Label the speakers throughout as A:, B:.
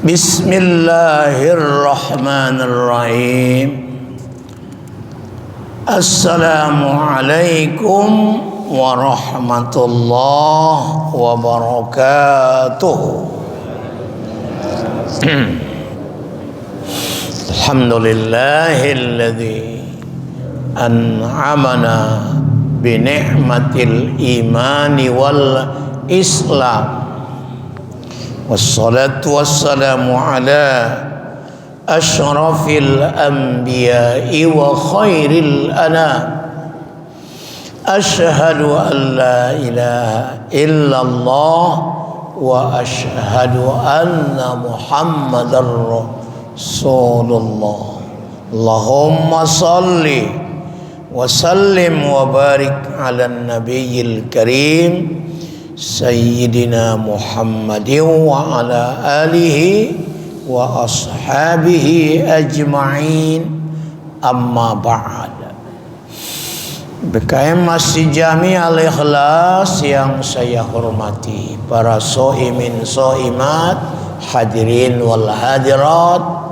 A: Bismillahirrahmanirrahim. Assalamualaikum warahmatullahi wabarakatuh. Alhamdulillahilladzi an'amana bi ni'matil imani wal islam. Wassalatu wassalamu ala asyrafil anbiya'i wa khairil anam. Asyhadu an la ilaha illallah wa asyhadu anna Muhammadar Rasulullah. Allahumma salli wa sallim wa barik ala nabiyil karim Sayyidina Muhammadin wa ala alihi wa ashabihi ajma'in. Amma ba'd. BKM Masjid Jami Al-Ikhlas yang saya hormati, para so'imin so'imat, hadirin wal hadirat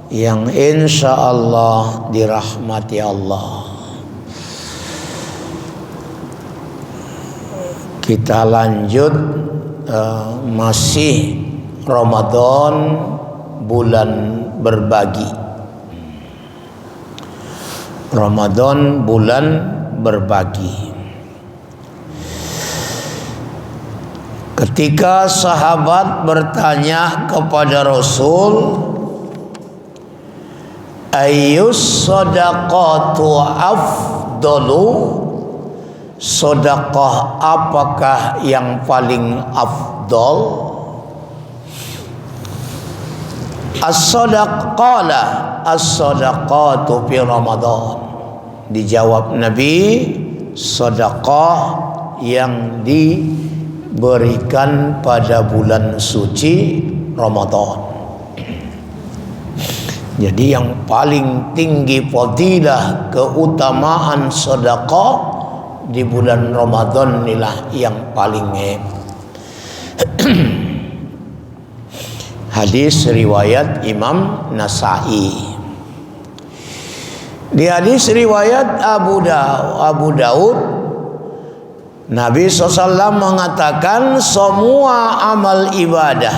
A: yang insyaallah dirahmati Allah. Kita lanjut masih Ramadan, bulan berbagi. Ramadan bulan berbagi. Ketika sahabat bertanya kepada Rasul, ayyus sadaqatu afdalu, sedekah apakah yang paling afdal? As-sadaqala as-sadaqatu fi Ramadan. Dijawab Nabi, sedekah yang diberikan pada bulan suci Ramadan. Jadi yang paling tinggi fadilah keutamaan sedekah di bulan Ramadan inilah yang paling hadis riwayat Imam Nasa'i. Di hadis riwayat Abu Daud, Nabi SAW mengatakan semua amal ibadah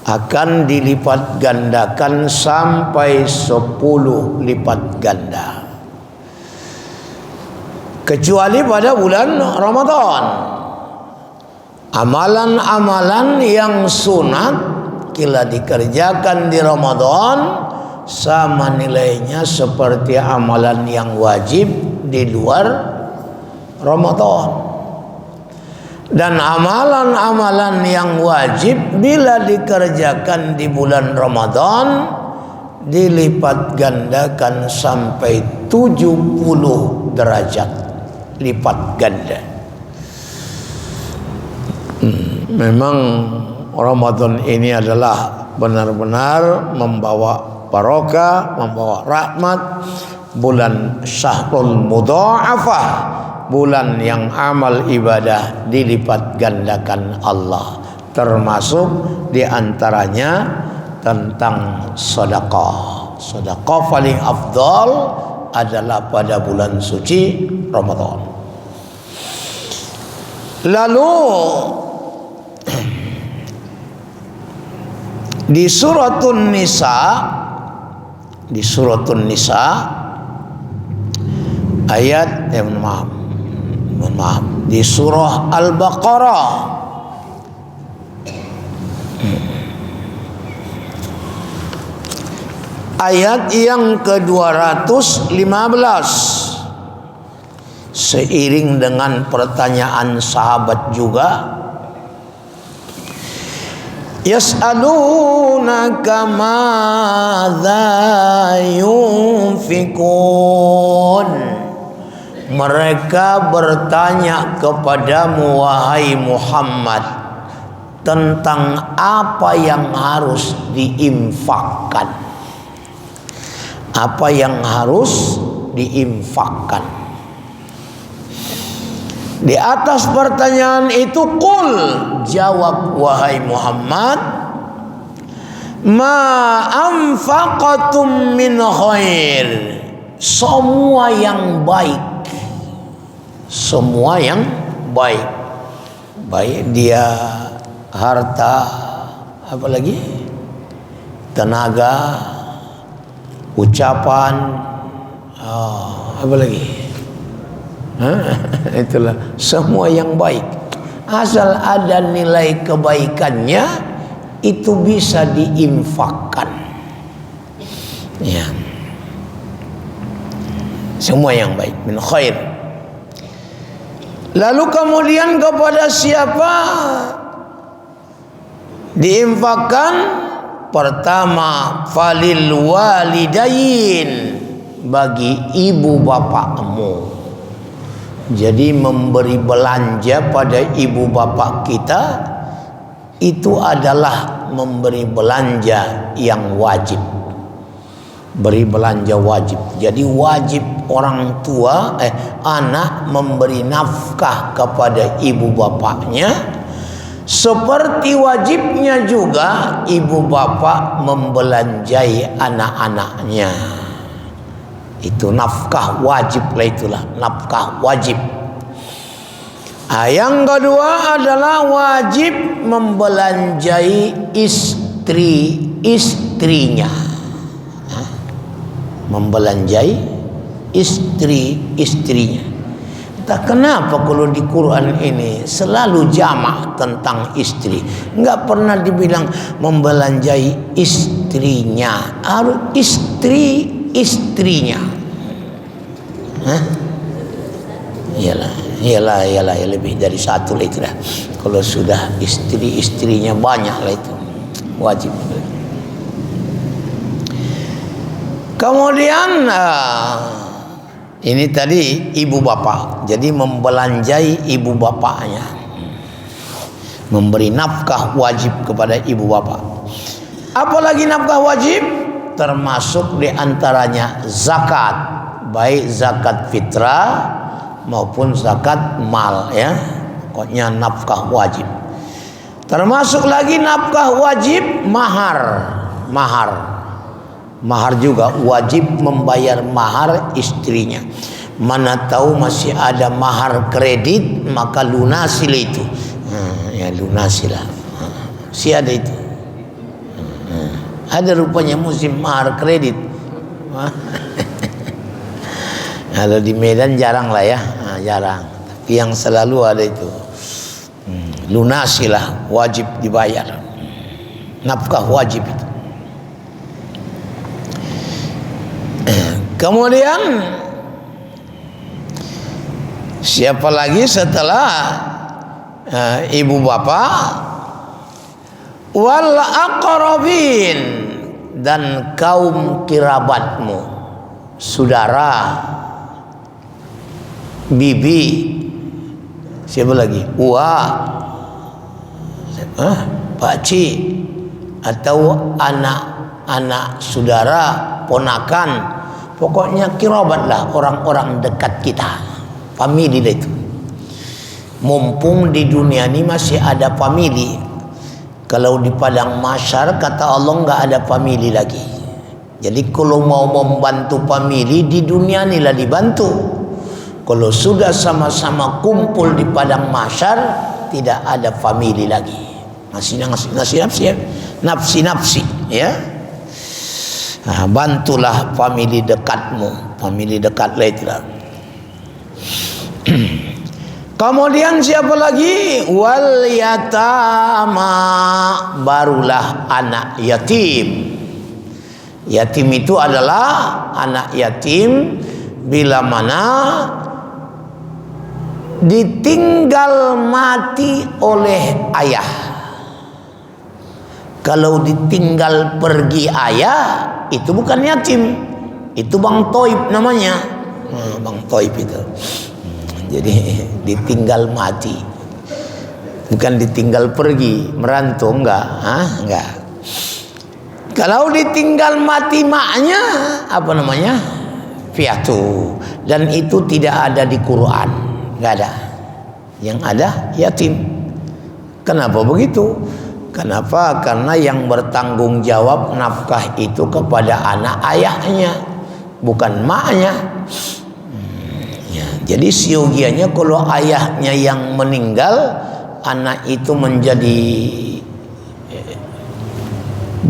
A: akan dilipat gandakan sampai 10 lipat ganda, kecuali pada bulan Ramadan. Amalan-amalan yang sunat bila dikerjakan di Ramadan sama nilainya seperti amalan yang wajib di luar Ramadan. Dan amalan-amalan yang wajib bila dikerjakan di bulan Ramadan dilipat gandakan sampai 70 derajat lipat ganda. Memang Ramadan ini adalah benar-benar membawa barokah, membawa rahmat, bulan Syahrul Mudha'afah, bulan yang amal ibadah dilipat gandakan Allah, termasuk diantaranya tentang sedekah. Sedekah paling afdal adalah pada bulan suci Ramadan. Lalu di suratun Nisa ayat di surah Al-Baqarah ayat yang ke-215, seiring dengan pertanyaan sahabat juga, yas'alunaka madza yunfikun. Mereka bertanya kepadamu wahai Muhammad tentang apa yang harus diinfakkan. Apa yang harus diinfakkan? Di atas pertanyaan itu, qul, jawab wahai Muhammad, ma anfaqatum min khair, semua yang baik, semua yang baik, baik dia harta, apalagi tenaga, ucapan, apa lagi? Itulah semua yang baik. Asal ada nilai kebaikannya, itu bisa diinfakkan. Ya. Semua yang baik, min khair. Lalu kemudian kepada siapa diinfakkan? Pertama, falil walidain, bagi ibu bapakmu. Jadi memberi belanja pada ibu bapak kita itu adalah memberi belanja yang wajib. Beri belanja wajib. Jadi wajib orang tua anak memberi nafkah kepada ibu bapaknya, seperti wajibnya juga ibu bapak membelanjai anak-anaknya. Itu nafkah wajib lah, itulah nafkah wajib. Yang kedua adalah wajib membelanjai istrinya. Membelanjai istrinya. Tak kenapa kalau di Quran ini selalu jamak tentang istri, enggak pernah dibilang membelanjai istrinya, harus istrinya. Iyalah lebih dari satu lah itu dah. Kalau sudah istrinya banyak lah itu wajib. Kemudian ini tadi ibu bapak, jadi membelanjai ibu bapaknya, memberi nafkah wajib kepada ibu bapak. Apalagi nafkah wajib, termasuk diantaranya zakat, baik zakat fitrah maupun zakat mal, ya. Pokoknya nafkah wajib. Termasuk lagi nafkah wajib mahar juga wajib membayar mahar istrinya. Mana tahu masih ada mahar kredit, maka lunasilah itu. Ya lunasilah. Si ada itu. Ada rupanya musim mahar kredit. Kalau di Medan jarang lah ya, jarang. Tapi yang selalu ada itu. Lunasilah, wajib dibayar. Nafkah wajib itu. Kemudian siapa lagi setelah ibu bapak? Wal aqrabin, dan kaum kerabatmu, saudara, bibi, siapa lagi? Pakcik, atau anak saudara, ponakan. Pokoknya kirabat lah, orang-orang dekat kita, famili lah itu. Mumpung di dunia ini masih ada famili. Kalau di padang mahsyar kata Allah nggak ada famili lagi. Jadi kalau mau membantu famili di dunia inilah dibantu. Kalau sudah sama-sama kumpul di padang mahsyar tidak ada famili lagi. Nafsi, ya. Nah, bantulah famili dekatmu, famili dekatlah itulah. Kemudian siapa lagi? Wal yatama, barulah anak yatim. Yatim itu adalah anak yatim bila mana ditinggal mati oleh ayah. Kalau ditinggal pergi ayah, itu bukan yatim, itu Bang Toib namanya. Bang Toib itu. Jadi ditinggal mati, bukan ditinggal pergi merantau, enggak, enggak. Kalau ditinggal mati maknya apa namanya? Piatu, dan itu tidak ada di Quran, enggak ada. Yang ada yatim. Kenapa begitu? Kenapa? Karena yang bertanggung jawab nafkah itu kepada anak ayahnya, bukan maknya. Ya, jadi siogianya kalau ayahnya yang meninggal, anak itu menjadi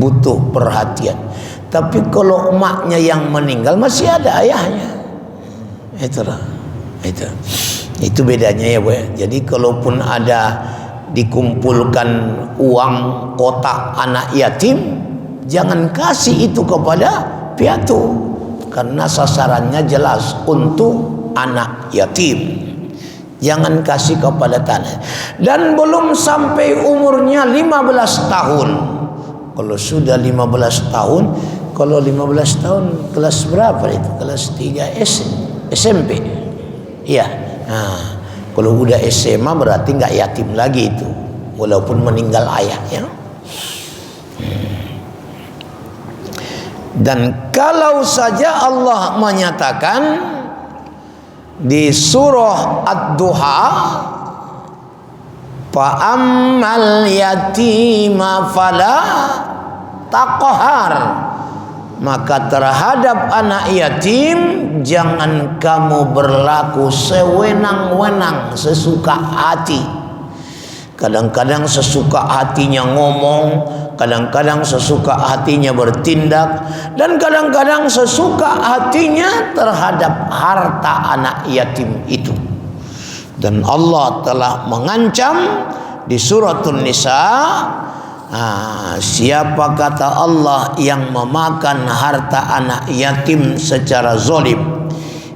A: butuh perhatian. Tapi kalau emaknya yang meninggal, masih ada ayahnya. Itulah. Itu bedanya ya, Bu. Jadi kalaupun ada dikumpulkan uang kotak anak yatim, jangan kasih itu kepada piatu, karena sasarannya jelas untuk anak yatim. Jangan kasih kepada tanah. Dan belum sampai umurnya 15 tahun. Kalau sudah 15 tahun, kalau 15 tahun kelas berapa itu? Kelas 3 SMP. Iya. Nah, kalau udah SMA berarti nggak yatim lagi itu, walaupun meninggal ayahnya. Dan kalau saja Allah menyatakan di surah Ad-Duha, fa'ammal yatima fala taqhar, maka terhadap anak yatim jangan kamu berlaku sewenang-wenang, sesuka hati. Kadang-kadang sesuka hatinya ngomong, kadang-kadang sesuka hatinya bertindak, dan kadang-kadang sesuka hatinya terhadap harta anak yatim itu. Dan Allah telah mengancam di suratul Nisa, siapa kata Allah yang memakan harta anak yatim secara zalim,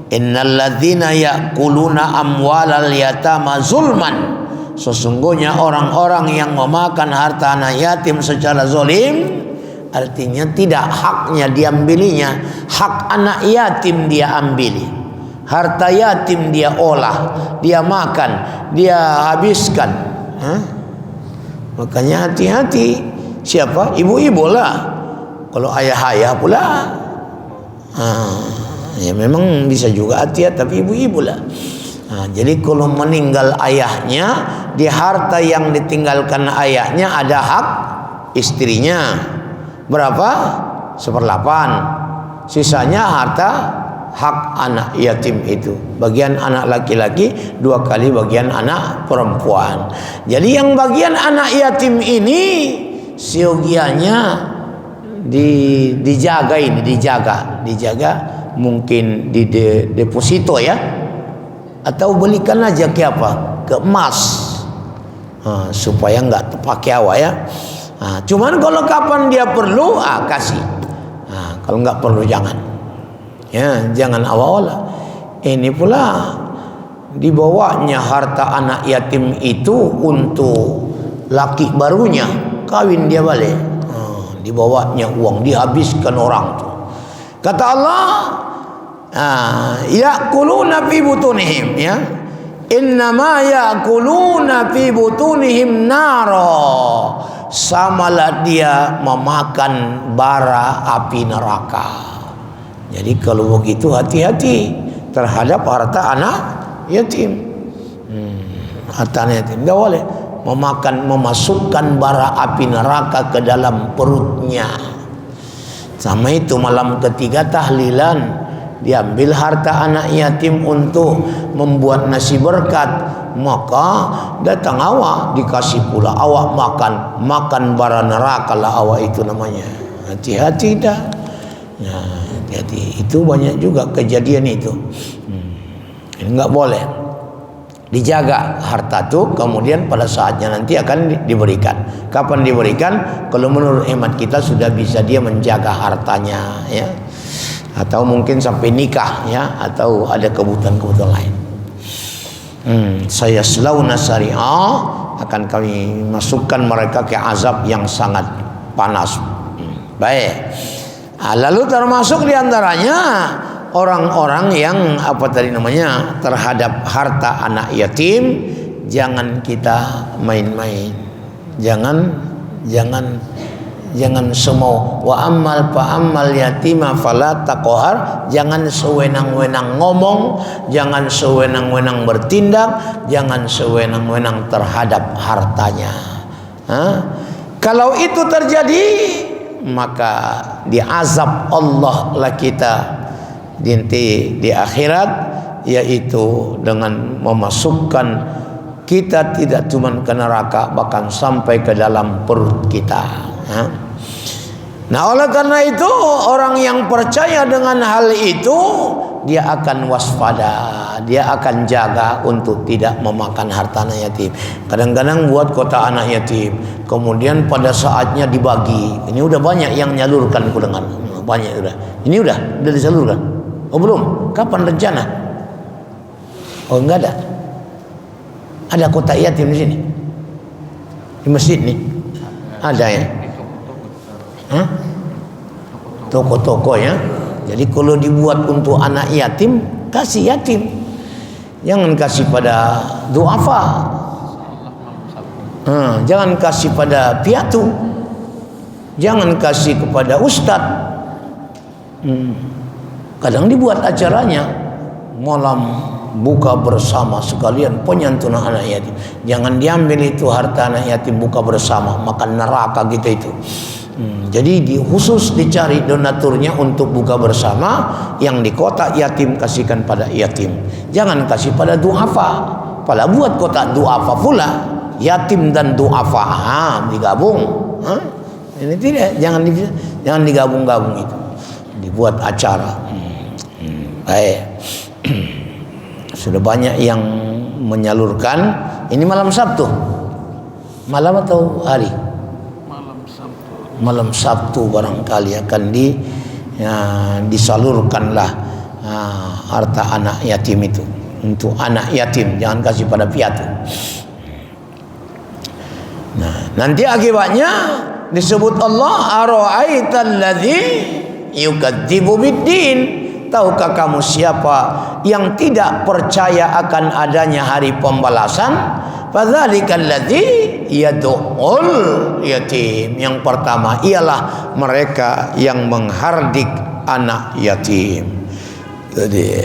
A: innalladzina ya'kuluna amwalal yatama zulman, sesungguhnya orang-orang yang memakan harta anak yatim secara zalim, artinya tidak haknya diambilinya, hak anak yatim dia ambili, harta yatim dia olah, dia makan, dia habiskan. Makanya hati-hati. Siapa? Ibu-ibu lah. Kalau ayah-ayah pula, ya memang bisa juga hati-hati, tapi ibu-ibu lah. Jadi kalau meninggal ayahnya, di harta yang ditinggalkan ayahnya ada hak istrinya. Berapa? 1/8. Sisanya harta hak anak yatim itu. Bagian anak laki-laki 2 kali bagian anak perempuan. Jadi yang bagian anak yatim ini siogianya dijaga, mungkin di deposito ya, atau belikan aja ke apa? Ke emas, supaya nggak terpakai awak ya. Cuman kalau kapan dia perlu, kasih. Kalau nggak perlu jangan. Ya, jangan awal-awal. Ini pula dibawanya harta anak yatim itu untuk laki barunya kawin dia balik. Dibawanya uang, dihabiskan orang tuh. Kata Allah, ya'kuluna fi butunihim, ya. Innama ya'kuluna fi butunihim nara. Samalah dia memakan bara api neraka. Jadi kalau begitu hati-hati terhadap harta anak yatim. Harta anak yatim tidak boleh memasukkan bara api neraka ke dalam perutnya. Sama itu malam ketiga tahlilan, diambil harta anak yatim untuk membuat nasi berkat, maka datang awak dikasih pula awak makan bara neraka lah awak itu namanya. Hati-hati dah. Jadi itu banyak juga kejadian itu. Enggak boleh. Dijaga harta itu, kemudian pada saatnya nanti akan diberikan. Kapan diberikan? Kalau menurut hemat kita sudah bisa dia menjaga hartanya, ya. Atau mungkin sampai nikah, ya, atau ada kebutuhan-kebutuhan lain. Saya selauna syariah, akan kami masukkan mereka ke azab yang sangat panas. Baik. Lalu termasuk diantaranya orang-orang yang terhadap harta anak yatim, jangan kita main-main. Jangan semau wa ammal yatima fala taqhar, jangan sewenang-wenang ngomong, jangan sewenang-wenang bertindak, jangan sewenang-wenang terhadap hartanya. Kalau itu terjadi, maka diazab Allah lah kita di akhirat, yaitu dengan memasukkan kita tidak cuma ke neraka, bahkan sampai ke dalam perut kita. Nah, oleh karena itu orang yang percaya dengan hal itu, dia akan waspada, dia akan jaga untuk tidak memakan harta anak yatim. Kadang-kadang buat kotak anak yatim, kemudian pada saatnya dibagi. Ini udah banyak yang nyalurkan, ku dengar. Banyak udah. Ini udah disalurkan. Oh belum? Kapan rencana? Oh enggak ada. Ada kotak yatim di sini. Di masjid nih. Ada ya? Toko-toko ya. Jadi kalau dibuat untuk anak yatim, kasih yatim. Jangan kasih pada duafa. Jangan kasih pada piatu. Jangan kasih kepada ustadz. Kadang dibuat acaranya malam buka bersama sekalian penyantunan anak yatim. Jangan diambil itu harta anak yatim buka bersama, makan neraka kita itu. Jadi khusus dicari donaturnya untuk buka bersama, yang di kotak yatim kasihkan pada yatim. Jangan kasih pada duafa. Pala buat kotak duafa pula, yatim dan duafa digabung. Ini tidak, jangan digabung-gabung itu. Dibuat acara. Baik. Sudah banyak yang menyalurkan. Ini malam Sabtu. Malam atau hari? Malam Sabtu barangkali akan disalurkanlah harta anak yatim itu untuk anak yatim, jangan kasih pada piatu. Nah, nanti akibatnya disebut Allah ara'aital ladzi yukadzibu biddin. Tahukah kamu siapa yang tidak percaya akan adanya hari pembalasan? Fadzalikal ladzi yad'ul yatim. Yang pertama ialah mereka yang menghardik anak yatim. Jadi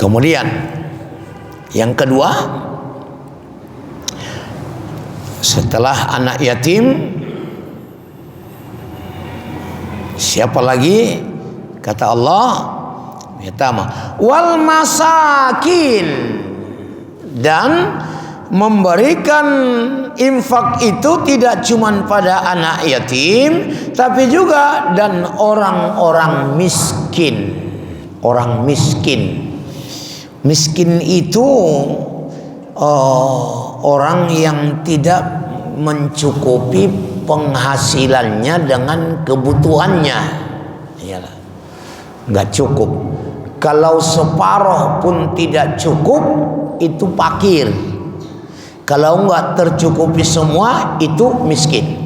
A: kemudian yang kedua, setelah anak yatim, siapa lagi? Kata Allah, yatama wal masakin, dan memberikan infak itu tidak cuma pada anak yatim, tapi juga dan orang-orang miskin. Orang miskin. Miskin itu orang yang tidak mencukupi penghasilannya dengan kebutuhannya. Iyalah, nggak cukup. Kalau separuh pun tidak cukup, itu fakir. Kalau nggak tercukupi semua, itu miskin.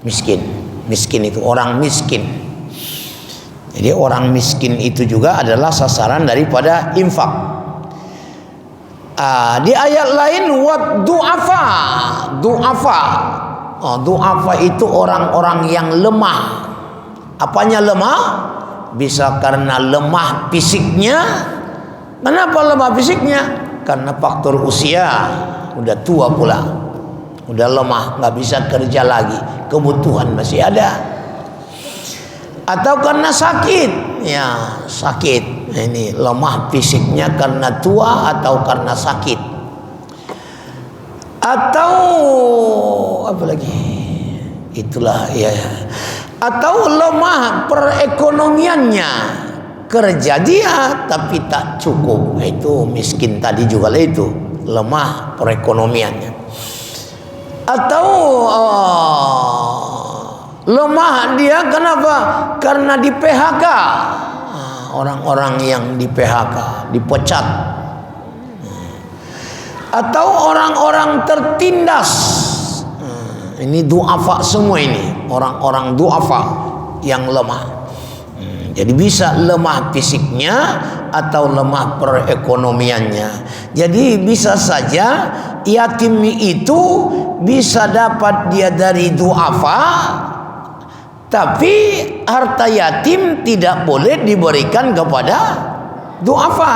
A: Miskin itu orang miskin. Jadi orang miskin itu juga adalah sasaran daripada infak. Di ayat lain wat du'afa. Du'afa itu orang-orang yang lemah. Apanya lemah? Bisa karena lemah fisiknya. Kenapa lemah fisiknya? Karena faktor usia, udah tua pula, udah lemah, nggak bisa kerja lagi, kebutuhan masih ada. Atau karena sakit, ya sakit. Ini lemah fisiknya karena tua atau karena sakit. Atau apa lagi? Itulah ya. Atau lemah perekonomiannya, kerja dia tapi tak cukup, itu miskin tadi juga lah, itu lemah perekonomiannya. Atau lemah dia kenapa? Karena di PHK. Orang-orang yang di PHK, dipecat. Atau orang-orang tertindas. Ini du'afa semua ini, orang-orang du'afa yang lemah. Jadi bisa lemah fisiknya atau lemah perekonomiannya. Jadi bisa saja yatim itu bisa dapat dia dari du'afa, tapi harta yatim tidak boleh diberikan kepada du'afa.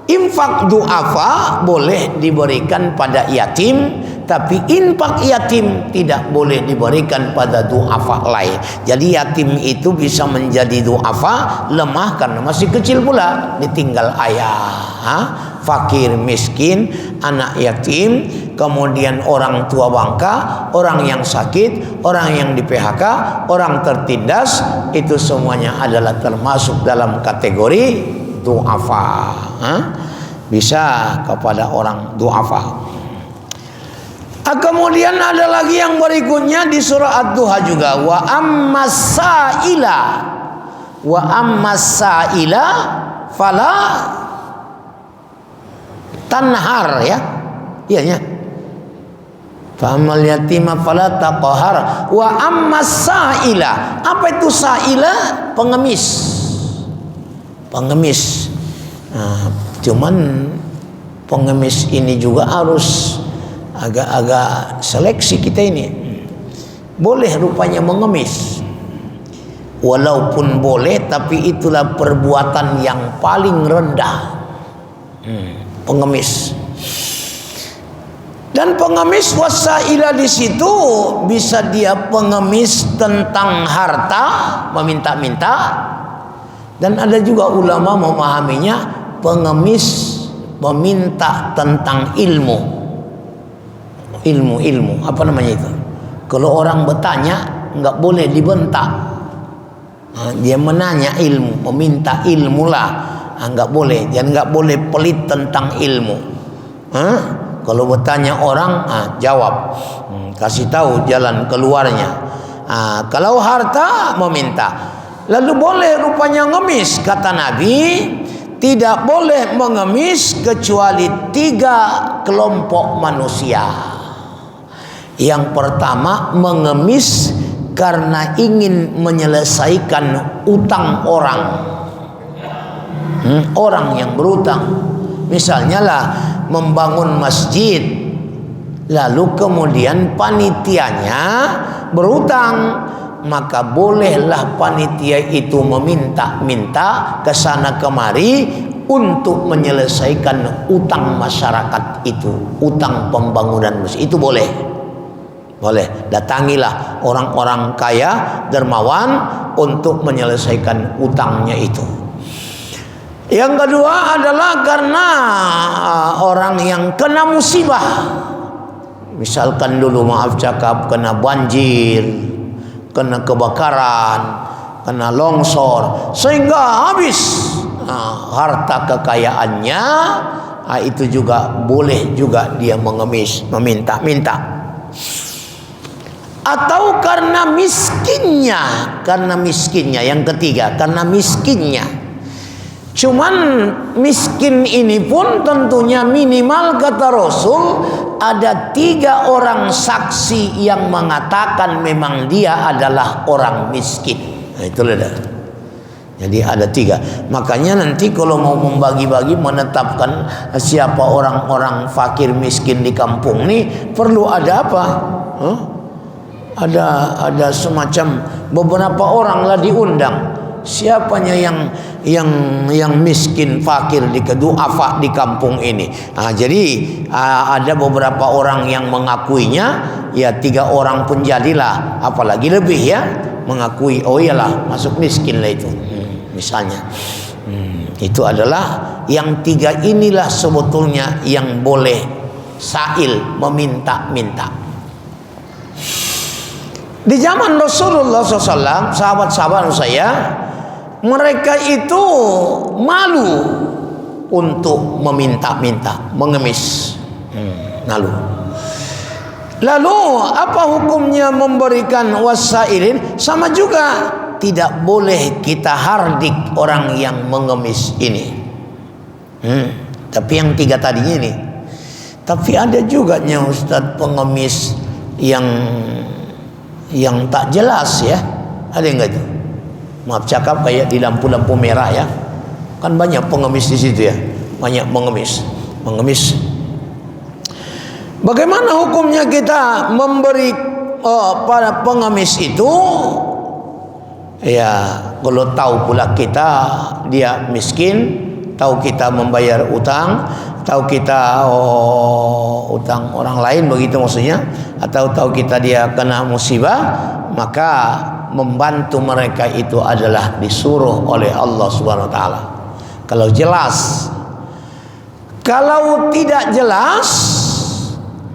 A: Infak du'afa boleh diberikan pada yatim, tapi infak yatim tidak boleh diberikan pada du'afa lain. Jadi yatim itu bisa menjadi du'afa lemah karena masih kecil pula, ditinggal ayah, fakir miskin, anak yatim, kemudian orang tua bangka, orang yang sakit, orang yang di PHK, orang tertindas, itu semuanya adalah termasuk dalam kategori du'afa. Bisa kepada orang du'afa. Kemudian ada lagi yang berikutnya di surah Ad-Duha juga, wa ammas sa'ila fala tanhar, ya. Iyanya. Fa ammal yatima fala taqhar wa ammas sa'ila. Apa itu sa'ila? Pengemis. Pengemis. Cuman pengemis ini juga harus agak-agak seleksi kita ini. Boleh rupanya mengemis, walaupun boleh, tapi itulah perbuatan yang paling rendah. Pengemis. Dan pengemis wasaila di situ bisa dia pengemis tentang harta, meminta-minta, dan ada juga ulama memahaminya pengemis meminta tentang ilmu, apa namanya itu? Kalau orang bertanya nggak boleh dibentak. Dia menanya ilmu, meminta ilmu lah, nggak boleh. Dan nggak boleh pelit tentang ilmu. Kalau bertanya orang, jawab, kasih tahu jalan keluarnya. Kalau harta meminta, lalu boleh rupanya ngemis. Kata Nabi, tidak boleh mengemis kecuali 3 kelompok manusia. Yang pertama, mengemis karena ingin menyelesaikan utang orang. Orang yang berutang, misalnya lah membangun masjid, lalu kemudian panitianya berutang, maka bolehlah panitia itu meminta-minta ke sana kemari untuk menyelesaikan utang masyarakat itu, utang pembangunan masjid itu boleh. Boleh, datangilah orang-orang kaya, dermawan untuk menyelesaikan utangnya itu. Yang kedua adalah karena orang yang kena musibah. Misalkan dulu maaf cakap kena banjir, kena kebakaran, kena longsor, sehingga habis harta kekayaannya, itu juga boleh juga dia mengemis, meminta-minta. Atau karena miskinnya, yang ketiga, karena miskinnya. Cuman miskin ini pun tentunya minimal kata Rasul ada 3 orang saksi yang mengatakan memang dia adalah orang miskin. Itulah dah. Jadi ada 3. Makanya nanti kalau mau membagi-bagi, menetapkan siapa orang-orang fakir miskin di kampung ini, perlu ada apa? Ada semacam beberapa orang lah diundang. Siapanya yang miskin fakir di du'afa di kampung ini. Jadi ada beberapa orang yang mengakuinya, ya 3 orang pun jadilah, apalagi lebih ya, mengakui oh iyalah masuk miskin lah itu. Misalnya. Itu adalah yang 3 inilah sebetulnya yang boleh sa'il, meminta-minta. Di zaman Rasulullah SAW, sahabat-sahabat saya, mereka itu malu untuk meminta-minta, mengemis. Lalu apa hukumnya memberikan wasailin? Sama juga, tidak boleh kita hardik orang yang mengemis ini. Tapi yang 3 tadinya ini. Tapi ada juga nya Ustaz pengemis yang tak jelas ya. Ada enggak itu? Maaf cakap kayak di lampu-lampu merah ya. Kan banyak pengemis di situ ya. Banyak mengemis. Bagaimana hukumnya kita memberi para pengemis itu? Ya, kalau tahu pula kita dia miskin, tahu kita membayar utang, tahu kita utang orang lain begitu maksudnya, atau tahu kita dia kena musibah, maka membantu mereka itu adalah disuruh oleh Allah Subhanahu wa taala. Kalau jelas. Kalau tidak jelas,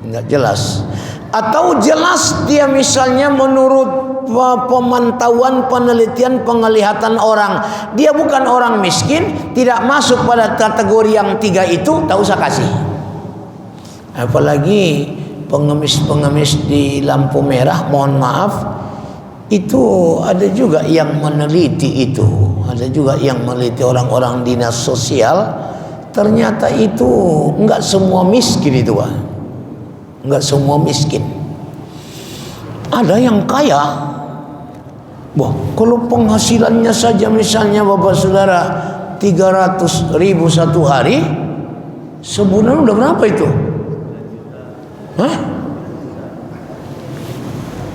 A: enggak jelas. Atau jelas dia misalnya menurut pemantauan, penelitian, penglihatan orang, dia bukan orang miskin, tidak masuk pada kategori yang 3 itu, tak usah kasih. Apalagi pengemis-pengemis di lampu merah, mohon maaf, itu ada juga yang meneliti itu. Ada juga yang meneliti orang-orang dinas sosial, ternyata itu enggak semua miskin itu, Pak. Enggak semua miskin. Ada yang kaya. Wah, kalau penghasilannya saja misalnya Bapak Saudara 300.000 satu hari, sebulan udah berapa itu? Hah?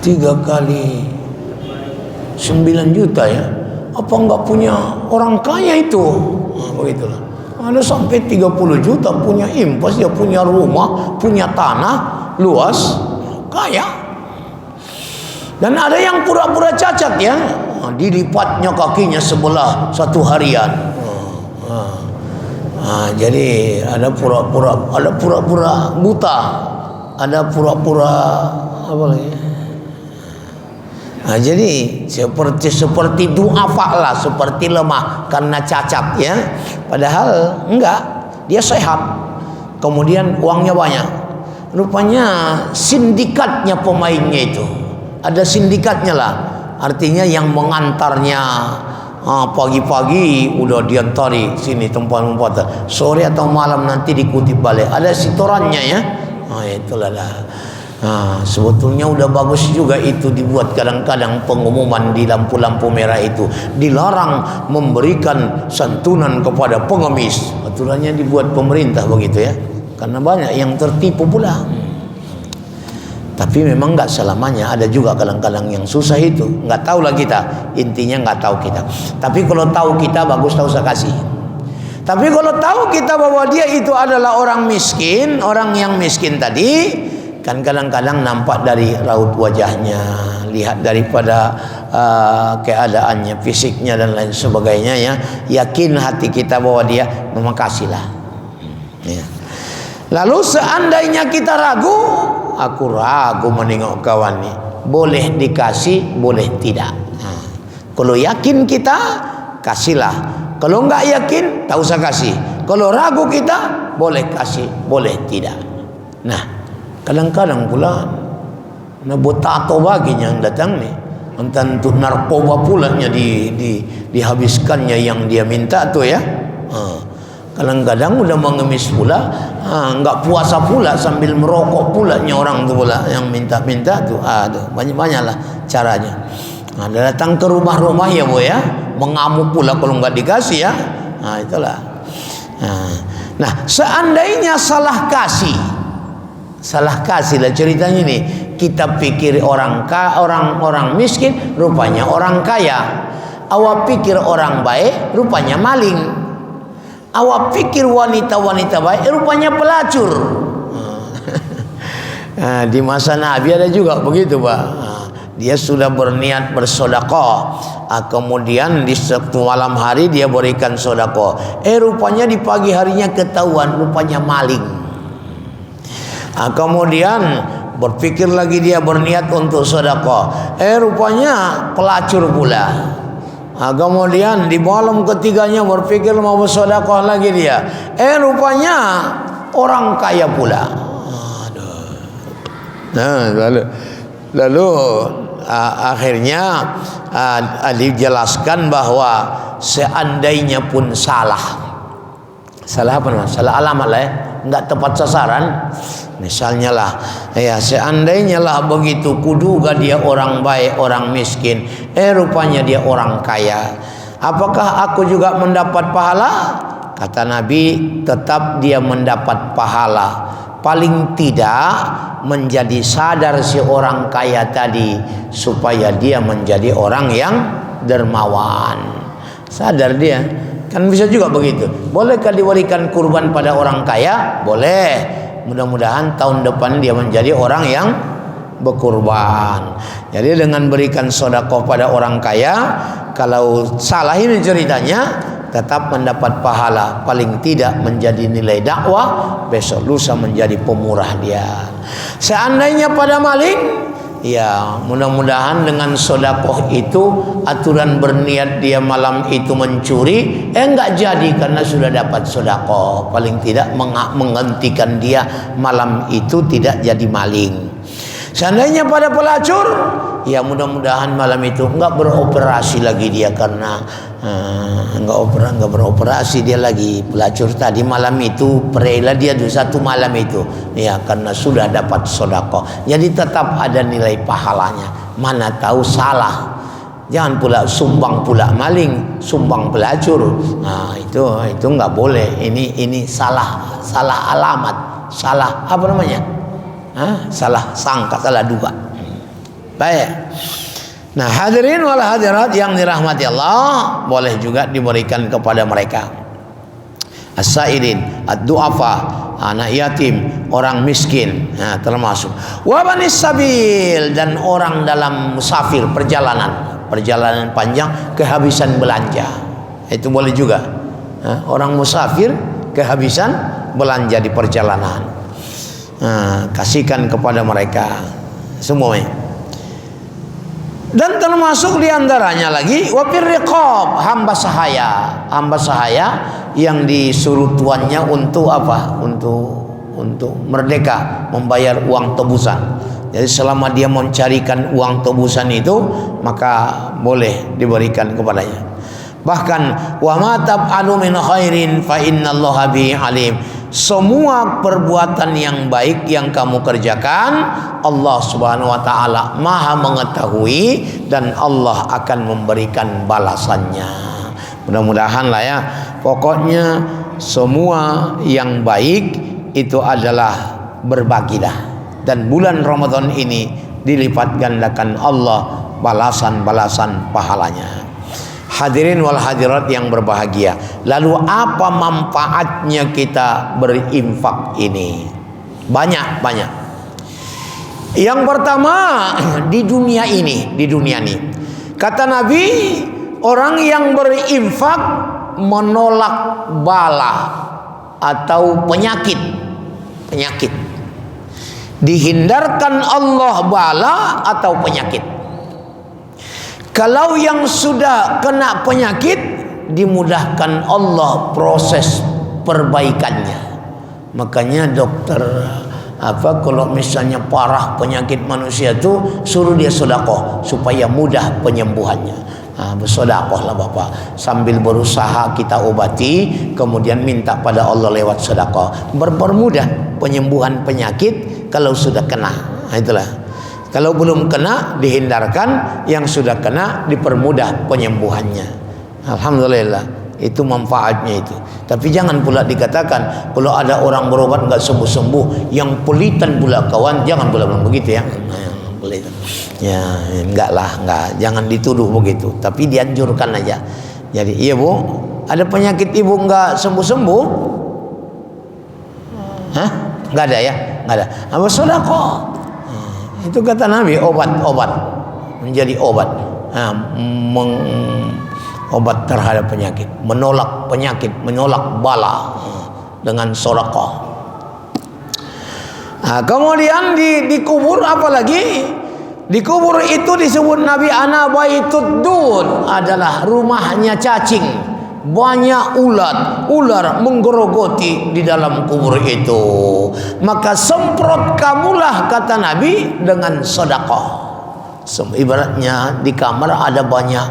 A: 3 kali 9 juta ya. Apa enggak punya orang kaya itu? Nah, begitulah. Ada sampai 30 juta punya impas, dia punya rumah, punya tanah luas, kaya. Dan ada yang pura-pura cacat ya, dilipatnya kakinya sebelah satu harian. Jadi ada pura-pura buta, ada pura-pura apa lagi? Jadi seperti du'afa lah, seperti lemah karena cacat ya. Padahal enggak, dia sehat. Kemudian uangnya banyak. Rupanya sindikatnya pemainnya itu. Ada sindikatnya lah. Artinya yang mengantarnya pagi-pagi udah diantari sini tempat-tempat. Sore atau malam nanti dikutip balik. Ada sitorannya ya. Itulah dah. Sebetulnya udah bagus juga itu dibuat kadang-kadang pengumuman di lampu-lampu merah itu, dilarang memberikan santunan kepada pengemis. Aturannya dibuat pemerintah begitu ya, karena banyak yang tertipu pula. Tapi memang nggak selamanya, ada juga kadang-kadang yang susah itu, nggak tahulah kita, intinya nggak tahu kita. Tapi kalau tahu kita bagus, tak usah kasih. Tapi kalau tahu kita bahwa dia itu adalah orang miskin, orang yang miskin tadi, kan kadang-kadang nampak dari raut wajahnya, lihat daripada keadaannya, fisiknya dan lain sebagainya ya, yakin hati kita bahwa dia memakasilah ya. Lalu seandainya kita ragu, aku ragu menengok kawan ni, boleh dikasih, boleh tidak. Kalau yakin kita, kasihlah. Kalau enggak yakin, tak usah kasih. Kalau ragu kita, boleh kasih, boleh tidak. Nah, kadang-kadang pula buat tato baginya yang datang ni, entah untuk narkoba pulanya dihabiskannya yang dia minta tu ya. Kadang-kadang udah mengemis pula, enggak puasa pula sambil merokok pulanya orang tu pula yang minta-minta tu. Banyak-banyaklah caranya. Dia datang ke rumah-rumah ya Bu ya, mengamuk pula kalau enggak dikasih ya. Itulah. Nah, seandainya salah kasih lah ceritanya ini. Kita pikir orang miskin, rupanya orang kaya. Awak pikir orang baik, rupanya maling. Awak pikir wanita-wanita baik, rupanya pelacur. Di masa Nabi ada juga begitu Pak. Dia sudah berniat bersedekah, kemudian di satu malam hari dia berikan sedekah. Rupanya di pagi harinya ketahuan, rupanya maling. Kemudian berpikir lagi dia berniat untuk sedekah, rupanya pelacur pula. Kemudian di malam ketiganya berpikir mau bersedekah lagi dia, rupanya orang kaya pula. Nah, lalu akhirnya dijelaskan bahwa seandainya pun salah apa namanya? Salah alamat lah ya, enggak tepat sasaran. Misalnya lah, ya seandainya lah begitu, kuduga dia orang baik, orang miskin, rupanya dia orang kaya. Apakah aku juga mendapat pahala? Kata Nabi, tetap dia mendapat pahala. Paling tidak menjadi sadar si orang kaya tadi, supaya dia menjadi orang yang dermawan. Sadar dia, Kan bisa juga begitu. Bolehkah diberikan kurban pada orang kaya? Boleh. Mudah-mudahan tahun depan dia menjadi orang yang berkurban. Jadi dengan berikan sedekah pada orang kaya, kalau salah ini ceritanya, tetap mendapat pahala, paling tidak menjadi nilai dakwah, besok lusa menjadi pemurah dia. Seandainya pada maling, ya mudah-mudahan dengan sedekah itu, aturan berniat dia malam itu mencuri, enggak jadi karena sudah dapat sedekah, paling tidak menghentikan dia malam itu tidak jadi maling. Seandainya pada pelacur, ya mudah-mudahan malam itu enggak beroperasi lagi dia karena enggak beroperasi dia lagi. Pelacur tadi malam itu perela dia satu malam itu, ya karena sudah dapat sedekah. Jadi tetap ada nilai pahalanya. Mana tahu salah. Jangan pula sumbang pula maling, sumbang pelacur. Nah, itu enggak boleh. Ini salah alamat, salah apa namanya? Salah sangka, salah duga. Baik. Nah, hadirin wal hadirat yang dirahmati Allah, boleh juga diberikan kepada mereka. As-sailin, ad-du'afa, anak yatim, orang miskin, nah, termasuk. Wa banis sabil, dan orang dalam musafir, perjalanan panjang kehabisan belanja. Itu boleh juga. Orang musafir kehabisan belanja di perjalanan. Kasihkan kepada mereka semuanya. Dan termasuk diantaranya lagi wafir riqab, hamba sahaya yang disuruh tuannya untuk apa? Untuk merdeka, membayar uang tebusan. Jadi selama dia mencarikan uang tebusan itu, maka boleh diberikan kepadanya. Bahkan wa ma tab'alu min khairin fa innallaha bihi alim. Semua perbuatan yang baik yang kamu kerjakan, Allah Subhanahu wa taala Maha mengetahui dan Allah akan memberikan balasannya. Mudah-mudahan lah ya. Pokoknya semua yang baik itu adalah berbagilah. Dan bulan Ramadan ini dilipat gandakan Allah balasan-balasan pahalanya. Hadirin wal hadirat yang berbahagia, lalu apa manfaatnya kita berinfak ini? Banyak. Yang pertama, di dunia ini, kata Nabi, orang yang berinfak menolak bala atau penyakit. Dihindarkan Allah bala atau penyakit. Kalau yang sudah kena penyakit, dimudahkan Allah proses perbaikannya. Makanya dokter kalau misalnya parah penyakit manusia itu, suruh dia sedekah supaya mudah penyembuhannya. Bersedekahlah Bapak, sambil berusaha kita obati, kemudian minta pada Allah lewat sedekah, berpermudah penyembuhan penyakit kalau sudah kena. Itulah. Kalau belum kena dihindarkan, yang sudah kena dipermudah penyembuhannya. Alhamdulillah, itu manfaatnya itu. Tapi jangan pula dikatakan kalau ada orang berobat enggak sembuh-sembuh, yang pelitan pula kawan, jangan pula bilang begitu ya. Pelitan. Ya, enggak, jangan dituduh begitu, tapi dianjurkan aja. Jadi, iya Bu, ada penyakit Ibu enggak sembuh-sembuh? Enggak ada ya? Enggak ada. Apa sedekah? Itu kata Nabi, obat menjadi obat, obat terhadap penyakit, menolak bala dengan sedekah. Kemudian dikubur, apalagi dikubur itu disebut Nabi ana baitud dud, adalah rumahnya cacing. Banyak ular menggerogoti di dalam kubur itu. Maka semprot kamulah, kata Nabi, dengan sedekah. Ibaratnya di kamar ada banyak,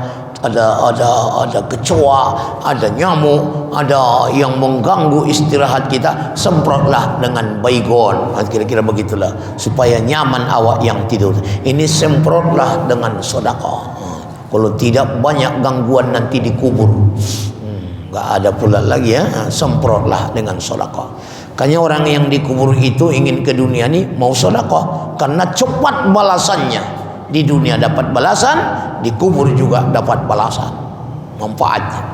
A: ada kecoa, ada nyamuk, ada yang mengganggu istirahat kita, semprotlah dengan baygon, kira-kira begitulah, supaya nyaman awak yang tidur. Ini semprotlah dengan sedekah. Kalau tidak, banyak gangguan nanti dikubur. Enggak ada pula lagi ya, semprotlah dengan sedekah. Makanya orang yang dikubur itu ingin ke dunia ini mau sedekah karena cepat balasannya. Di dunia dapat balasan, dikubur juga dapat balasan. Manfaatnya.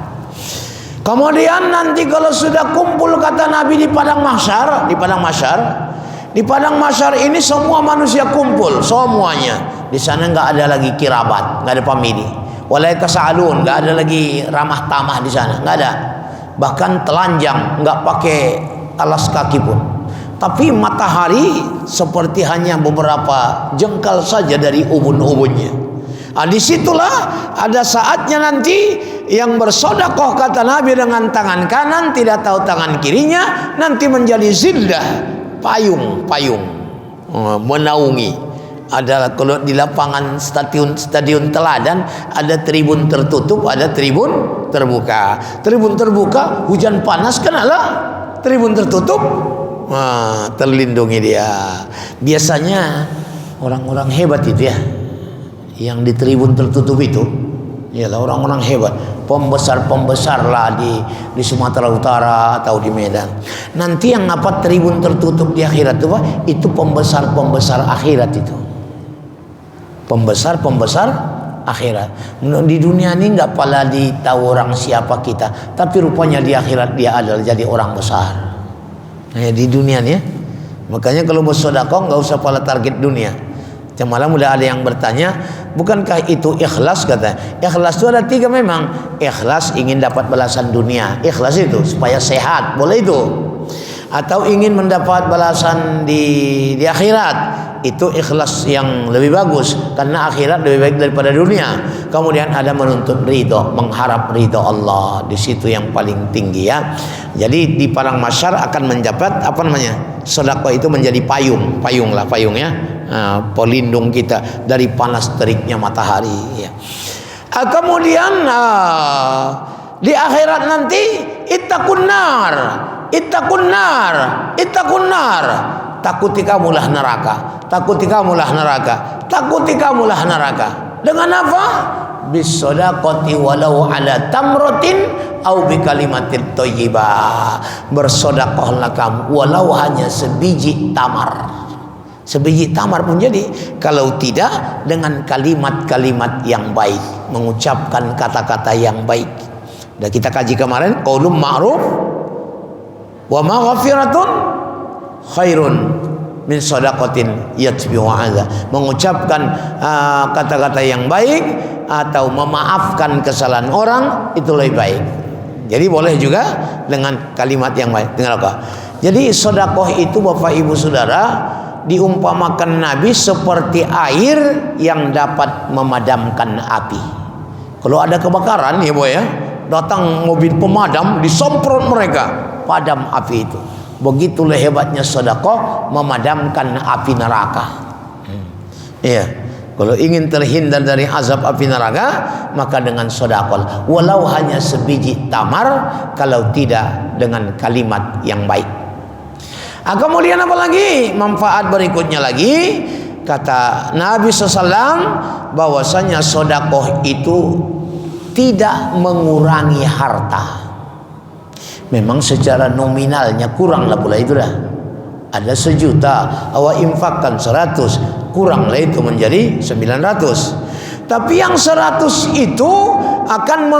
A: Kemudian nanti kalau sudah kumpul kata Nabi di padang mahsyar, di padang mahsyar ini semua manusia kumpul semuanya. Di sana nggak ada lagi kirabat, nggak ada pamidi. Walai kasa'alun, nggak ada lagi ramah tamah di sana, nggak ada. Bahkan telanjang, nggak pakai alas kaki pun. Tapi matahari seperti hanya beberapa jengkal saja dari ubun-ubunnya. Nah, disitulah ada saatnya nanti yang bersodakoh kata Nabi dengan tangan kanan, tidak tahu tangan kirinya, nanti menjadi zillah, payung menaungi. Ada kalau di lapangan stadion Teladan ada tribun tertutup, ada tribun terbuka. Tribun terbuka hujan panas kenalah, tribun tertutup terlindungi dia. Biasanya orang-orang hebat itu ya, yang di tribun tertutup itu, ialah orang-orang hebat, pembesar lah di Sumatera Utara atau di Medan. Nanti yang dapat tribun tertutup di akhirat itu, Pak, itu pembesar akhirat itu. Pembesar akhirat. Di dunia ini nggak pala ditahu orang siapa kita, tapi rupanya di akhirat dia adalah jadi orang besar. Nah, di dunia nih ya. Makanya kalau bersedekah nggak usah pala target dunia. Malah mulai ada yang bertanya, bukankah itu ikhlas? Kata ikhlas itu ada 3 memang. Ikhlas ingin dapat balasan dunia, ikhlas itu supaya sehat, boleh itu. Atau ingin mendapat balasan di akhirat, itu ikhlas yang lebih bagus karena akhirat lebih baik daripada dunia. Kemudian ada menuntut ridho, mengharap ridho Allah, di situ yang paling tinggi ya. Jadi di padang mahsyar akan mendapat apa namanya, sedekah itu menjadi payung ya, pelindung kita dari panas teriknya matahari ya. Kemudian di akhirat nanti ittaqun nar, takuti kamulah neraka, dengan apa? Bisodaqati walau ala tamrotin au bi kalimatin thayyibah. Bersedekahlah kamu walau hanya sebiji tamar. Sebiji tamar pun jadi, kalau tidak dengan kalimat-kalimat yang baik, mengucapkan kata-kata yang baik. Sudah kita kaji kemarin, qaulun ma'ruf wa maghfiratun khairun min shadaqatin yatbi'u adza. Mengucapkan kata-kata yang baik atau memaafkan kesalahan orang itu lebih baik. Jadi boleh juga dengan kalimat yang baik. Dengar apa? Jadi sedekah itu Bapak Ibu Saudara diumpamakan Nabi seperti air yang dapat memadamkan api. Kalau ada kebakaran ya boy ya, datang mobil pemadam, disemprot mereka, padam api itu. Begitulah hebatnya sedekah memadamkan api neraka. Iya. Kalau ingin terhindar dari azab api neraka, maka dengan sedekah, walau hanya sebiji tamar, kalau tidak dengan kalimat yang baik. Kemudian apa lagi? Manfaat berikutnya lagi, kata Nabi SAW, bahwasanya sedekah itu tidak mengurangi harta. Memang secara nominalnya kurang lah pula itu dah. Ada 1 juta, awak infakkan 100, kurang lah itu menjadi 900. Tapi yang 100 itu akan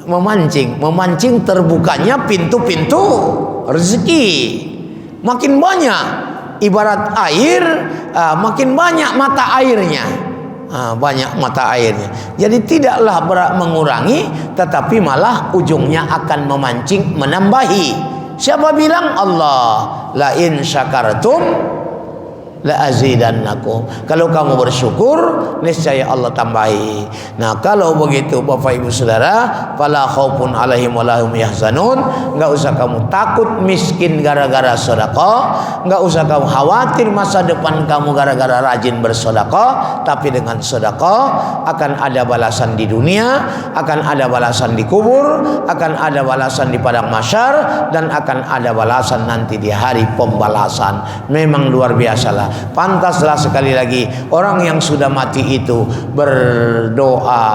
A: memancing terbukanya pintu-pintu rezeki. Makin banyak ibarat air, makin banyak mata airnya. Banyak mata airnya. Jadi tidaklah mengurangi, tetapi malah ujungnya akan memancing, menambahi. Siapa bilang? Allah. La in syakartum la azidannakum. Kalau kamu bersyukur, niscaya Allah tambahi. Nah, kalau begitu Bapak Ibu Saudara, fala khaufun alaihim walahum yahzanun. Enggak usah kamu takut miskin gara-gara sedekah, enggak usah kamu khawatir masa depan kamu gara-gara rajin bersedekah, tapi dengan sedekah akan ada balasan di dunia, akan ada balasan di kubur, akan ada balasan di padang mahsyar, dan akan ada balasan nanti di hari pembalasan. Memang luar biasa lah. Pantaslah sekali lagi orang yang sudah mati itu berdoa,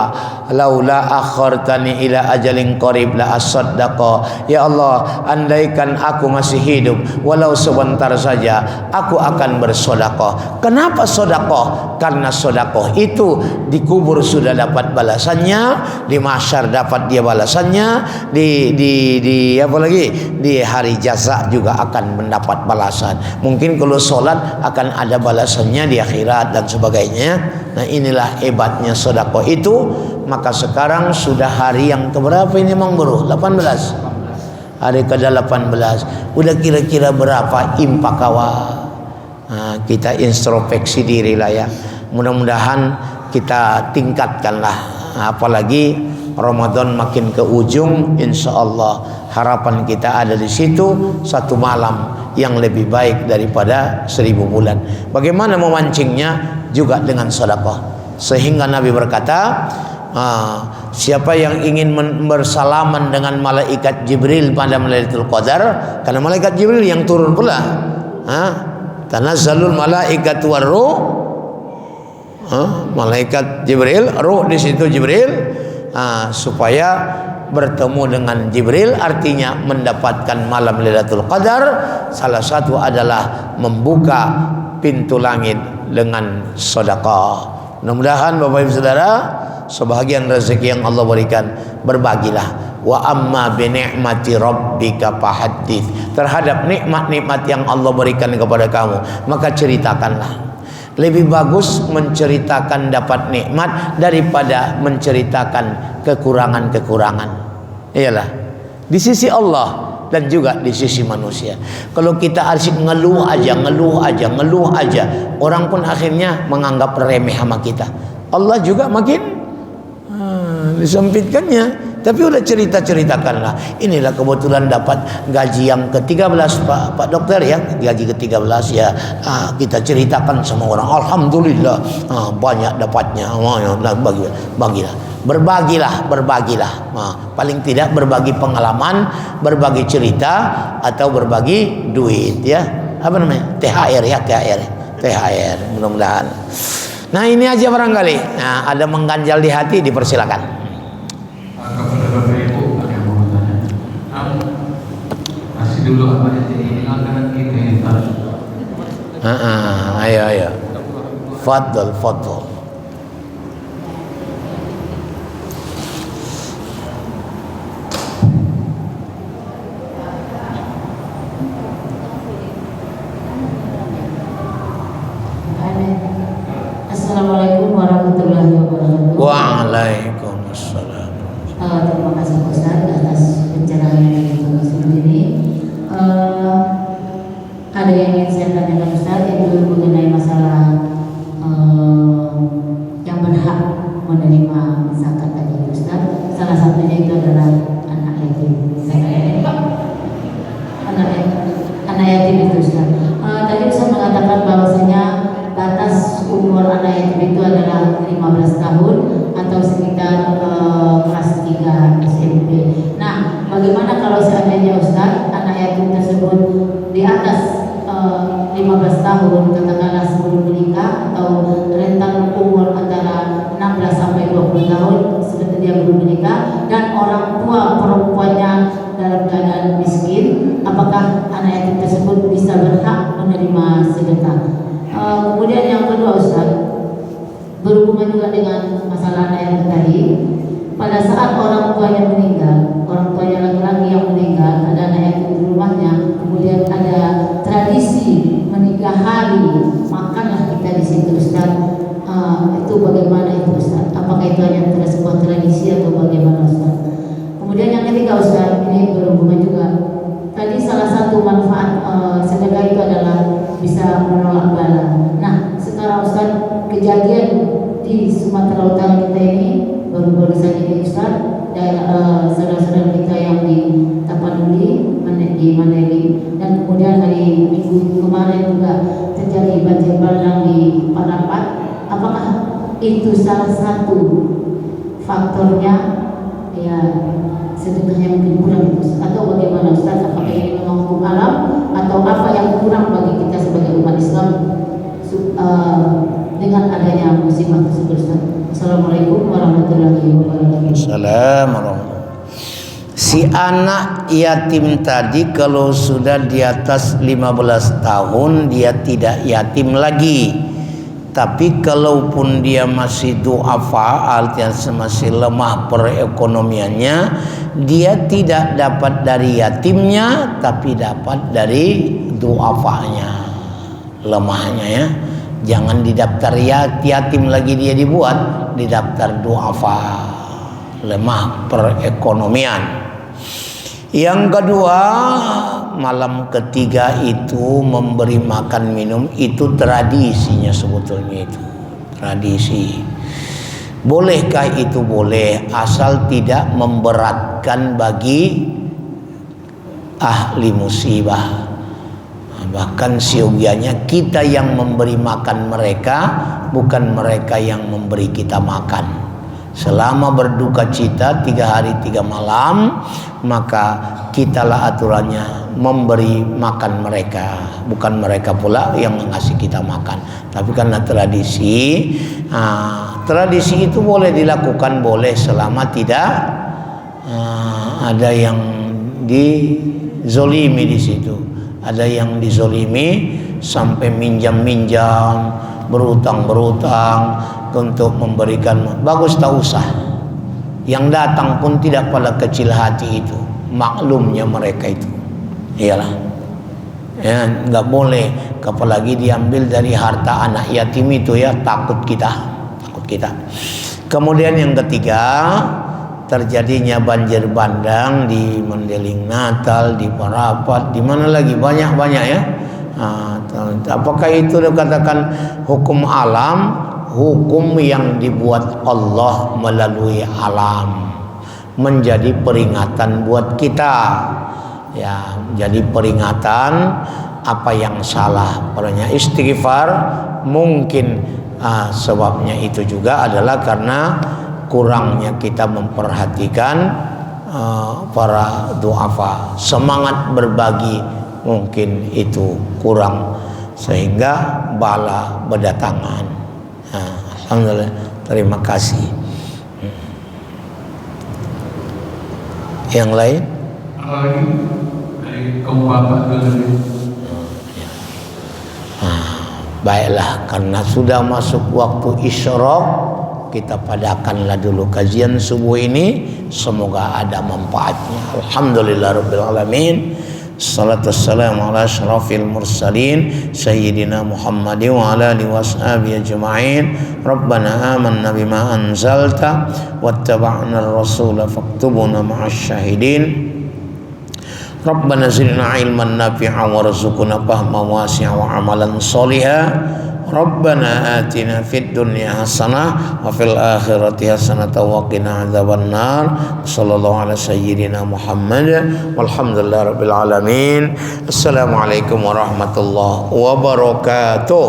A: laula akhartani ila ajalin qarib la asaddaqa. Ya Allah, andaikan aku masih hidup walau sebentar saja, aku akan bersedekah. Kenapa sedekah? Karena sedekah itu di kubur sudah dapat balasannya, di mahsyar dapat dia balasannya, di apa lagi, di hari jaza juga akan mendapat balasan. Mungkin kalau solat akan ada balasannya di akhirat dan sebagainya. Nah, inilah hebatnya sedekah itu. Maka sekarang sudah hari yang keberapa ini Mang Bro? 18. Hari ke-18. Udah kira-kira berapa impak kawan? Nah, kita introspeksi diri lah ya. Mudah-mudahan kita tingkatkanlah. Apalagi Ramadan makin ke ujung, insya Allah harapan kita ada di situ satu malam yang lebih baik daripada 1000 bulan. Bagaimana memancingnya? Juga dengan sedekah. Sehingga Nabi berkata, siapa yang ingin bersalaman dengan malaikat Jibril pada Lailatul Qadar, karena malaikat Jibril yang turun pula, tanazzalul malaikatu warruh, malaikat Jibril, ruh di situ Jibril, supaya bertemu dengan Jibril, artinya mendapatkan malam Lailatul Qadar. Salah satu adalah membuka pintu langit dengan sedekah. Mudah-mudahan Bapak Ibu Saudara, sebahagian rezeki yang Allah berikan, berbagilah. Wa amma bi ni'mati rabbika fahaddits. Terhadap nikmat-nikmat yang Allah berikan kepada kamu, maka ceritakanlah. Lebih bagus menceritakan dapat nikmat daripada menceritakan kekurangan-kekurangan. Iyalah, di sisi Allah dan juga di sisi manusia. Kalau kita asyik ngeluh aja, orang pun akhirnya menganggap remeh sama kita. Allah juga makin disempitkannya. Tapi udah ceritakanlah. Inilah kebetulan dapat gaji yang ke-13 Pak Dokter ya, gaji ke-13 ya. Kita ceritakan sama orang, alhamdulillah banyak dapatnya. Bagilah. Berbagilah. Paling tidak berbagi pengalaman, berbagi cerita, atau berbagi duit ya. Apa namanya? THR ya, THR. Mudah-mudahan. Nah, ini aja barangkali. Nah, ada mengganjal di hati, dipersilakan.
B: Kepada Bapak Ibu ada yang mau bertanya. Kasih dulu apa yang diingatkan kita.
A: Ayo. Fadl.
C: Assalamualaikum warahmatullahi wabarakatuh.
A: Waalaikumsalam.
C: Terima kasih Ustaz atas pencerahan yang sebelum ini. Ada yang ingin saya tanyakan Ustaz, itu mengenai masalah yang berhak menerima zakat tadi Ustaz. Salah satunya itu adalah anak yatim. Anak yatim itu Ustaz. Tadi Ustaz mengatakan bahwasanya batas umur anak yatim itu adalah 15 tahun atau sekitar kelas 3 SMP. Nah, bagaimana kalau seandainya Ustaz anak yatim tersebut di atas 15 tahun, katakanlah sebelum menikah, atau rentang umur antara 16 sampai 20 tahun seperti dia belum menikah, dan orang tua perempuannya dalam keadaan miskin, apakah anak yatim tersebut bisa berhak menerima sedekah? Kemudian yang kedua Ustaz, berhubungan juga dengan masalah anak yatim tadi. Pada saat orang tuanya meninggal, orang tuanya laki-laki yang meninggal, ada anak yatim di rumahnya, kemudian ada tradisi menikahi, makanlah kita di situ Ustaz. Itu bagaimana itu Ustaz? Apakah itu hanya sebuah tradisi atau bagaimana Ustaz? Kemudian yang ketiga Ustaz, ini berhubungan juga. Tadi salah satu manfaat sedekah itu adalah bisa menolak bala. Nah, sekarang Ustaz, kejadian di Sumatera Utara kita ini baru-baru saja ini Ustaz, saudara-saudara kita yang di Tapanuli, di Mandeli, dan kemudian hari Minggu kemarin juga terjadi banjir bandang di Parapat. Apakah itu salah satu faktornya ya sedekahnya mungkin kurang itu, atau bagaimana Ustaz? Apakah ini memang hukum alam atau apa yang kurang bagi kita sebagai umat Islam? dengan adanya musibah tersebut Ustaz. Assalamualaikum warahmatullahi wabarakatuh.
A: Assalamualaikum. Si anak yatim tadi kalau sudah di atas 15 tahun dia tidak yatim lagi. Tapi kalaupun dia masih du'afa, artinya masih lemah perekonomiannya, dia tidak dapat dari yatimnya tapi dapat dari du'afanya, lemahnya ya. Jangan didaftar yatim lagi dia dibuat, didaftar du'afa, lemah perekonomian. Yang kedua, malam ketiga itu memberi makan minum, itu tradisinya sebetulnya, itu tradisi. Bolehkah itu? Boleh, asal tidak memberatkan bagi ahli musibah. Bahkan siogianya kita yang memberi makan mereka, bukan mereka yang memberi kita makan. Selama berduka cita 3 hari 3 malam, maka kitalah aturannya memberi makan mereka, bukan mereka pula yang mengasih kita makan. Tapi karena tradisi, tradisi itu boleh dilakukan, boleh selama tidak ada yang dizolimi di situ. Ada yang dizolimi sampai minjam-minjam, berutang-berutang untuk memberikan. Bagus, tak usah. Yang datang pun tidak pada kecil hati itu, maklumnya mereka itu. Iyalah, ya, nggak boleh. Apalagi diambil dari harta anak yatim itu ya, takut kita. Kemudian yang ketiga, terjadinya banjir bandang di Mendeling Natal, di Parapat, di mana lagi banyak ya. Apakah itu dikatakan hukum alam? Hukum yang dibuat Allah melalui alam, menjadi peringatan buat kita, ya, jadi peringatan apa yang salah. Pernya istighfar mungkin sebabnya itu juga adalah karena kurangnya kita memperhatikan para du'afa. Semangat berbagi mungkin itu kurang, sehingga bala berdatangan. Alhamdulillah, terima kasih. Yang lain?
B: Dari kaum bapak dulu.
A: Baiklah, karena sudah masuk waktu isyraq, kita padakanlah dulu kajian subuh ini. Semoga ada manfaatnya. Alhamdulillahirabbil alamin. Salatu wassalamu ala asyrafil mursalin Sayyidina Muhammadin wa ala alihi washabihi ajma'in. Rabbana amanna bima anzalta wattaba'na ar-rasula faktubna ma'asy syahidin. Rabbana zidna ilman nafi'a warzuqna fahman wasi'a wa amalan sholihan. Rabbana atina fid dunya hasanah wa fil akhirati hasanah wa qina adzabannar. Sallallahu ala sayyidina Muhammad walhamdulillahirabbil alamin. Assalamualaikum warahmatullahi wabarakatuh.